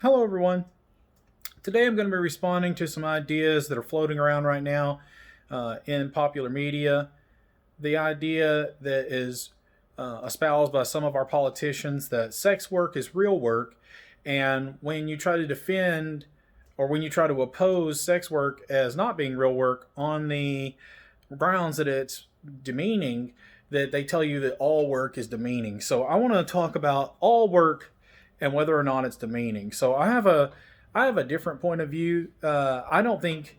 Hello, everyone. Today I'm going to be responding to some ideas that are floating around right now in popular media. The idea that is espoused by some of our politicians that sex work is real work, and when you try to defend or when you try to oppose sex work as not being real work on the grounds that it's demeaning, that they tell you that all work is demeaning. So I want to talk about all work and whether or not it's demeaning. So I have a different point of view. I don't think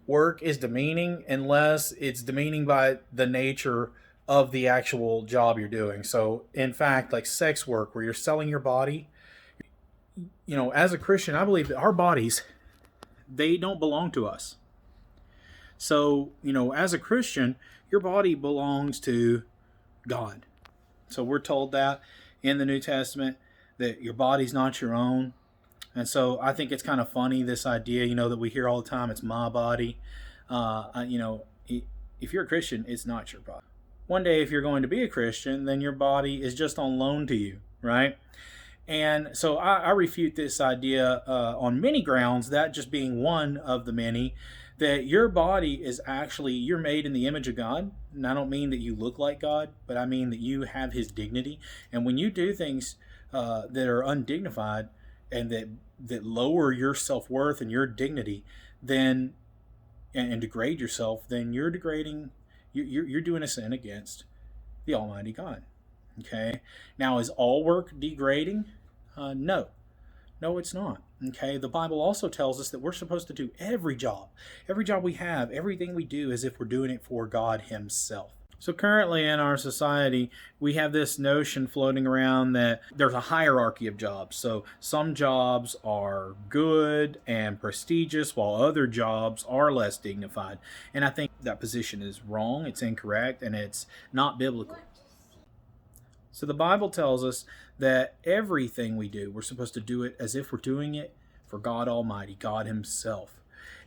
work is demeaning unless it's demeaning by the nature of the actual job you're doing. So in fact, like sex work where you're selling your body, as a Christian, I believe that our bodies, they don't belong to us. So, as a Christian, your body belongs to God. So we're told that in the New Testament that your body's not your own. And so I think it's kind of funny, this idea, that we hear all the time, it's my body. If you're a Christian, it's not your body. One day, if you're going to be a Christian, then your body is just on loan to you, right? And so I refute this idea on many grounds, that just being one of the many, that your body is actually, you're made in the image of God. And I don't mean that you look like God, but I mean that you have his dignity. And when you do things that are undignified and that lower your self-worth and your dignity, then and degrade yourself, then you're degrading, you're doing a sin against the Almighty God. Okay. Now, is all work degrading? No. No, it's not. Okay. The Bible also tells us that we're supposed to do every job we have, everything we do, as if we're doing it for God himself. So currently in our society, we have this notion floating around that there's a hierarchy of jobs. So some jobs are good and prestigious, while other jobs are less dignified. And I think that position is wrong, it's incorrect, and it's not biblical. So the Bible tells us that everything we do, we're supposed to do it as if we're doing it for God Almighty, God himself.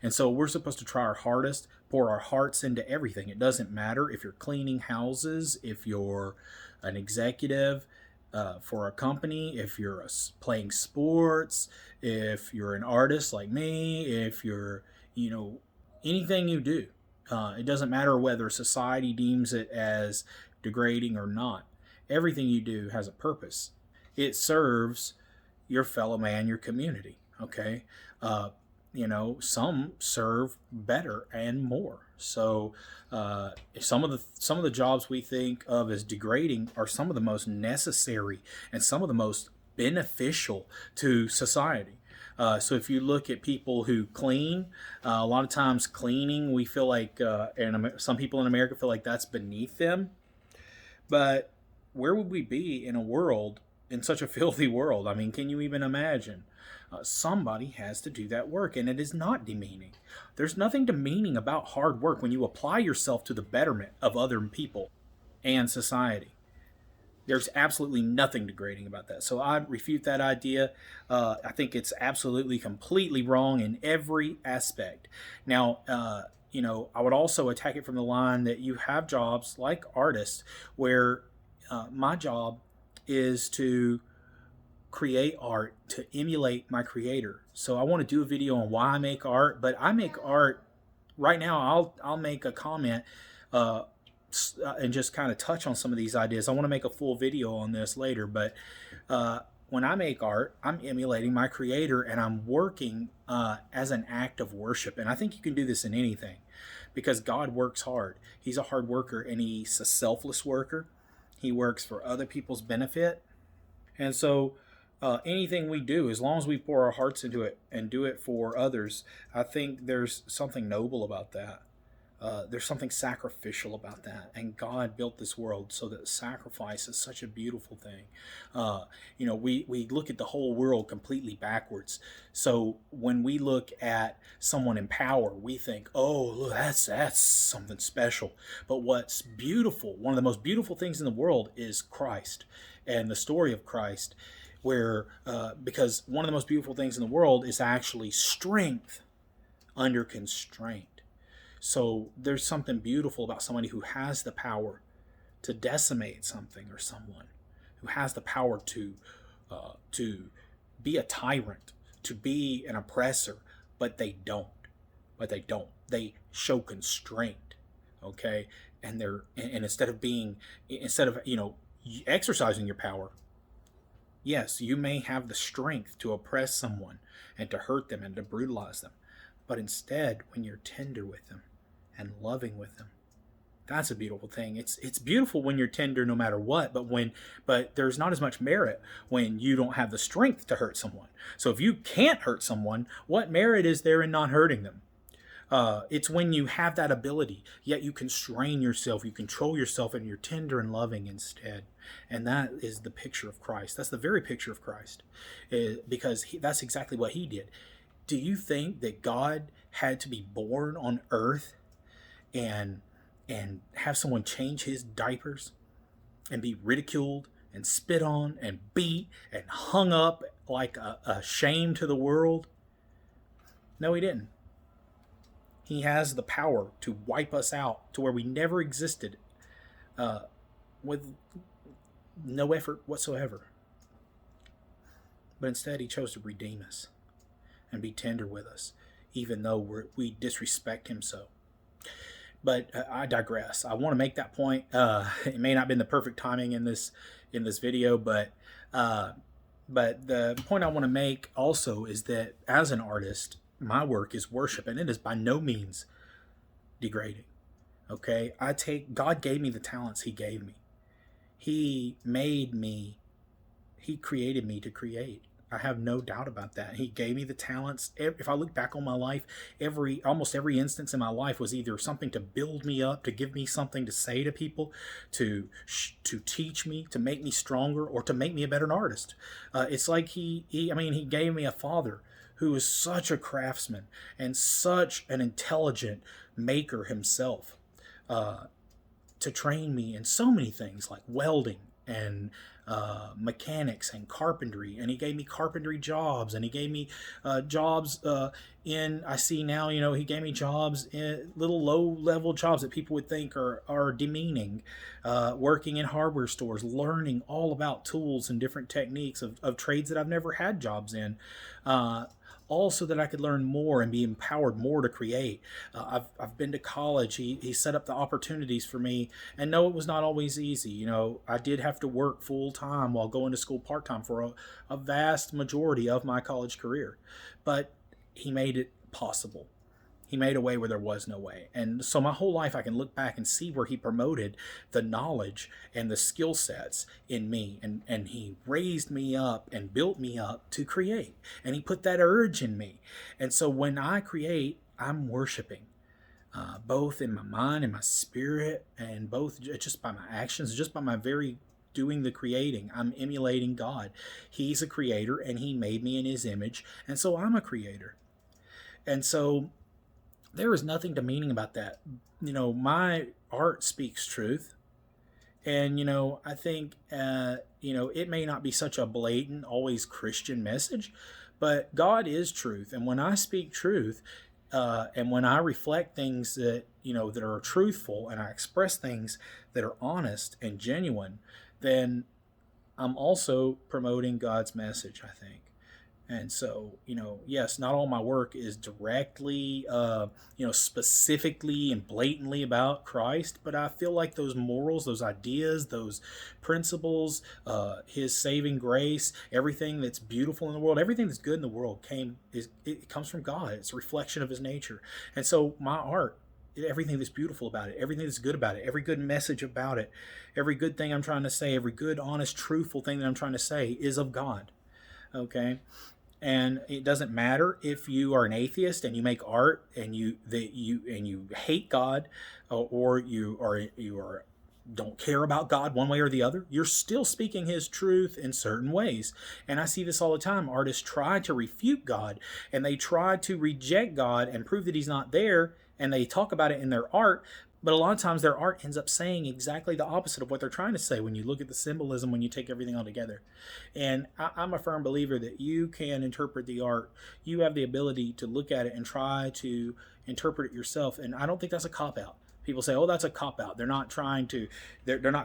And so we're supposed to try our hardest, pour our hearts into everything. It doesn't matter if you're cleaning houses, if you're an executive for a company, if you're playing sports, if you're an artist like me, if you're, anything you do. It doesn't matter whether society deems it as degrading or not. Everything you do has a purpose. It serves your fellow man, your community. Okay. Some serve better and more. So some of the jobs we think of as degrading are some of the most necessary and some of the most beneficial to society. So if you look at people who clean, a lot of times cleaning, we feel like, and some people in America feel like that's beneath them. But where would we be in such a filthy world? I mean, can you even imagine? Somebody has to do that work, and it is not demeaning. There's nothing demeaning about hard work when you apply yourself to the betterment of other people and society. There's absolutely nothing degrading about that. So I refute that idea. I think it's absolutely, completely wrong in every aspect. Now, I would also attack it from the line that you have jobs like artists where my job is to create art to emulate my creator. So I want to do a video on why I make art, but I make art right now. I'll make a comment and just kind of touch on some of these ideas. I want to make a full video on this later, but when I make art, I'm emulating my creator and I'm working as an act of worship. And I think you can do this in anything because God works hard. He's a hard worker and he's a selfless worker. He works for other people's benefit. And so anything we do, as long as we pour our hearts into it and do it for others, I think there's something noble about that. There's something sacrificial about that. And God built this world so that sacrifice is such a beautiful thing. We look at the whole world completely backwards. So when we look at someone in power, we think, oh, look, that's something special. But what's beautiful, one of the most beautiful things in the world is Christ and the story of Christ, where because one of the most beautiful things in the world is actually strength under constraint. So there's something beautiful about somebody who has the power to decimate something or someone, who has the power to be a tyrant to be an oppressor, but they don't. They show constraint, okay? And instead of exercising your power, yes, you may have the strength to oppress someone and to hurt them and to brutalize them. But instead, when you're tender with them and loving with them, that's a beautiful thing. It's beautiful when you're tender no matter what, but there's not as much merit when you don't have the strength to hurt someone. So if you can't hurt someone, what merit is there in not hurting them? It's when you have that ability, yet you constrain yourself, you control yourself, and you're tender and loving instead. And that is the picture of Christ. That's the very picture of Christ, because that's exactly what he did. Do you think that God had to be born on earth and have someone change his diapers and be ridiculed and spit on and beat and hung up like a shame to the world? No, he didn't. He has the power to wipe us out to where we never existed, with no effort whatsoever. But instead, he chose to redeem us and be tender with us, even though we disrespect him so. But I digress. I want to make that point. It may not have been the perfect timing in this video, but the point I want to make also is that as an artist, my work is worship, and it is by no means degrading. Okay, God gave me the talents he gave me. He made me. He created me to create. I have no doubt about that. He gave me the talents. If I look back on my life, almost every instance in my life was either something to build me up, to give me something to say to people, to teach me, to make me stronger, or to make me a better artist. It's like he gave me a father who was such a craftsman and such an intelligent maker himself, to train me in so many things like welding and mechanics and carpentry. And he gave me carpentry jobs, and he gave me jobs I see now, he gave me jobs in little low-level jobs that people would think are demeaning, working in hardware stores, learning all about tools and different techniques of trades that I've never had jobs in. All so that I could learn more and be empowered more to create. I've been to college. He set up the opportunities for me. And no, it was not always easy. I did have to work full time while going to school part time for a vast majority of my college career. But he made it possible. He made a way where there was no way. And so my whole life I can look back and see where he promoted the knowledge and the skill sets in me. And he raised me up and built me up to create. And he put that urge in me. And so when I create, I'm worshiping, both in my mind and my spirit, and both just by my actions, just by my very doing the creating. I'm emulating God. He's a creator, and he made me in his image. And so I'm a creator. And so there is nothing demeaning about that. My art speaks truth. And, I think, it may not be such a blatant, always Christian message, but God is truth. And when I speak truth, and when I reflect things that, that are truthful, and I express things that are honest and genuine, then I'm also promoting God's message, I think. And so, yes, not all my work is directly, specifically and blatantly about Christ, but I feel like those morals, those ideas, those principles, his saving grace, everything that's beautiful in the world, everything that's good in the world it comes from God. It's a reflection of his nature. And so my art, everything that's beautiful about it, everything that's good about it, every good message about it, every good thing I'm trying to say, every good, honest, truthful thing that I'm trying to say is of God. Okay? And it doesn't matter if you are an atheist and you make art and you hate God, or you don't care about God one way or the other. You're still speaking his truth in certain ways. And I see this all the time. Artists try to refute God, and they try to reject God and prove that he's not there, and they talk about it in their art. But a lot of times their art ends up saying exactly the opposite of what they're trying to say when you look at the symbolism, when you take everything all together. And I'm a firm believer that you can interpret the art. You have the ability to look at it and try to interpret it yourself. And I don't think that's a cop-out. People say, "Oh, that's a cop out. They're not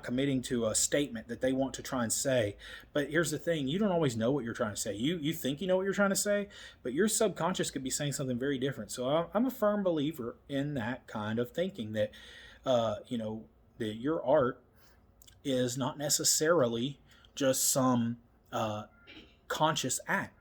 committing to a statement that they want to try and say." But here's the thing: you don't always know what you're trying to say. You think you know what you're trying to say, but your subconscious could be saying something very different. So I'm a firm believer in that kind of thinking that, you know, that your art is not necessarily just some conscious act.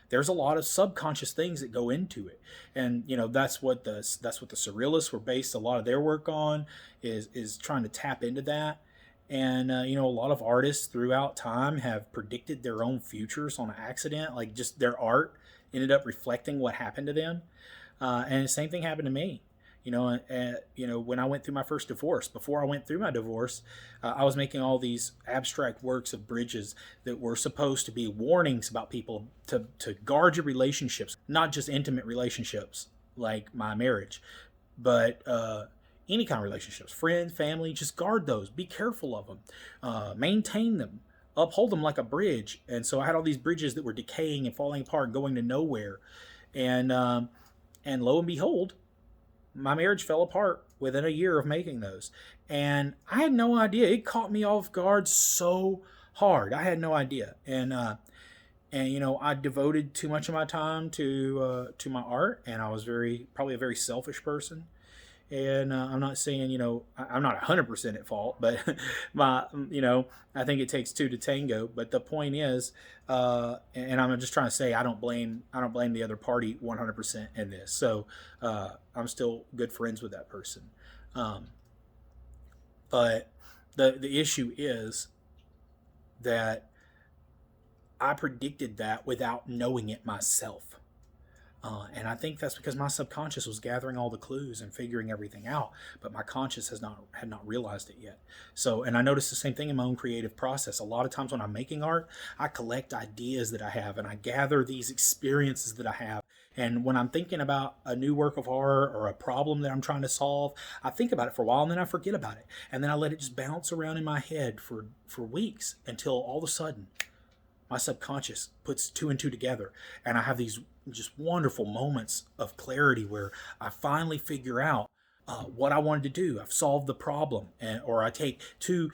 There's a lot of subconscious things that go into it, and you know that's what the surrealists were based a lot of their work on, is trying to tap into that. And you know, a lot of artists throughout time have predicted their own futures on accident, like just their art ended up reflecting what happened to them. And the same thing happened to me. You know, when I went through my first divorce, before I went through my divorce, I was making all these abstract works of bridges that were supposed to be warnings about people to guard your relationships, not just intimate relationships like my marriage, but any kind of relationships, friends, family. Just guard those. Be careful of them. Maintain them. Uphold them like a bridge. And so I had all these bridges that were decaying and falling apart, and going to nowhere, and lo and behold, my marriage fell apart within a year of making those. And I had no idea. It caught me off guard so hard. I had no idea. And you know, I devoted too much of my time to my art, and I was probably a very selfish person. And I'm not saying, you know, I'm not 100% at fault, but you know, I think it takes two to tango. But the point is, and I'm just trying to say, I don't blame the other party 100% in this. So I'm still good friends with that person. Um, but the issue is that I predicted that without knowing it myself. And I think that's because my subconscious was gathering all the clues and figuring everything out, but my conscious had not realized it yet. So, and I noticed the same thing in my own creative process. A lot of times when I'm making art, I collect ideas that I have, and I gather these experiences that I have. And when I'm thinking about a new work of art or a problem that I'm trying to solve, I think about it for a while, and then I forget about it, and then I let it just bounce around in my head for weeks, until all of a sudden my subconscious puts two and two together, and I have these just wonderful moments of clarity where I finally figure out what I wanted to do. I've solved the problem, or I take two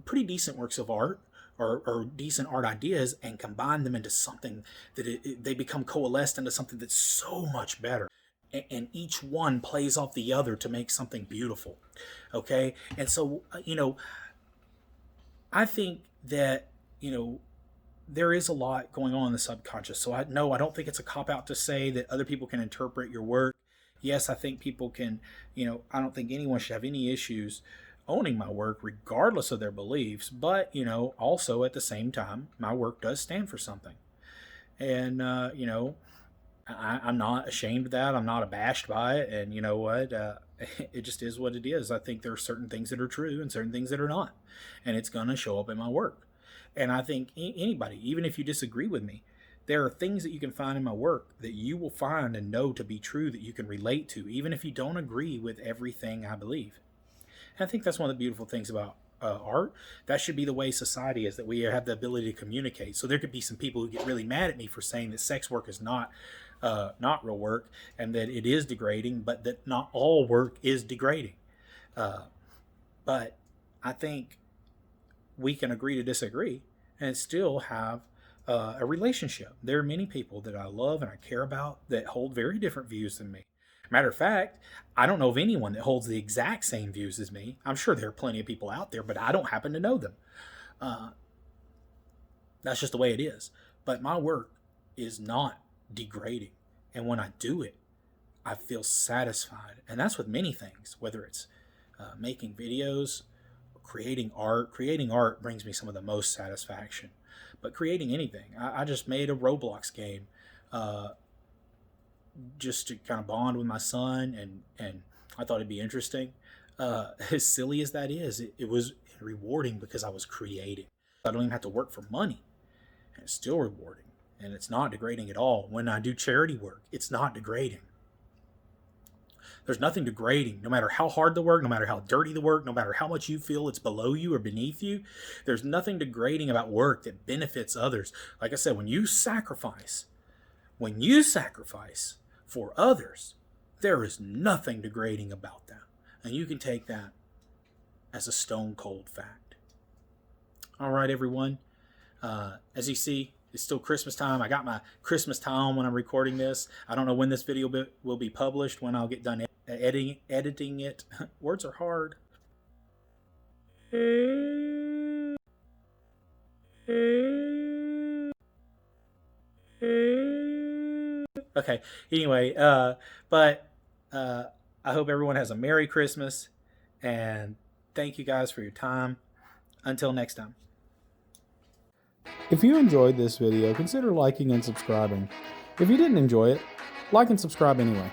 pretty decent works of art, or decent art ideas, and combine them into something that they become coalesced into something that's so much better. And each one plays off the other to make something beautiful. Okay, and so you know, I think that, you know, there is a lot going on in the subconscious. So I don't think it's a cop out to say that other people can interpret your work. Yes, I think people can, you know, I don't think anyone should have any issues owning my work regardless of their beliefs. But, you know, also at the same time, my work does stand for something. And, you know, I'm not ashamed of that. I'm not abashed by it. And you know what? It just is what it is. I think there are certain things that are true and certain things that are not. And it's going to show up in my work. And I think anybody, even if you disagree with me, there are things that you can find in my work that you will find and know to be true, that you can relate to, even if you don't agree with everything I believe. And I think that's one of the beautiful things about art. That should be the way society is, that we have the ability to communicate. So there could be some people who get really mad at me for saying that sex work is not real work, and that it is degrading, but that not all work is degrading. Uh, but I think we can agree to disagree and still have a relationship. There are many people that I love and I care about that hold very different views than me. Matter of fact, I don't know of anyone that holds the exact same views as me. I'm sure there are plenty of people out there, but I don't happen to know them. Uh, that's just the way it is. But my work is not degrading. And when I do it, I feel satisfied. And that's with many things, whether it's making videos, creating art. Creating art brings me some of the most satisfaction. But creating anything, I just made a Roblox game uh, just to kind of bond with my son, and I thought it'd be interesting. As silly as that is, it was rewarding because I was creating. I don't even have to work for money, and it's still rewarding. And it's not degrading at all. When I do charity work, it's not degrading. There's nothing degrading, no matter how hard the work, no matter how dirty the work, no matter how much you feel it's below you or beneath you. There's nothing degrading about work that benefits others. Like I said, when you sacrifice for others, there is nothing degrading about that. And you can take that as a stone cold fact. All right, everyone. As you see, it's still Christmas time. I got my Christmas tie on when I'm recording this. I don't know when this video will be published, when I'll get done editing it. Words are hard. Okay, anyway, but I hope everyone has a Merry Christmas, and thank you guys for your time. Until next time. If you enjoyed this video, consider liking and subscribing. If you didn't enjoy it, like and subscribe anyway.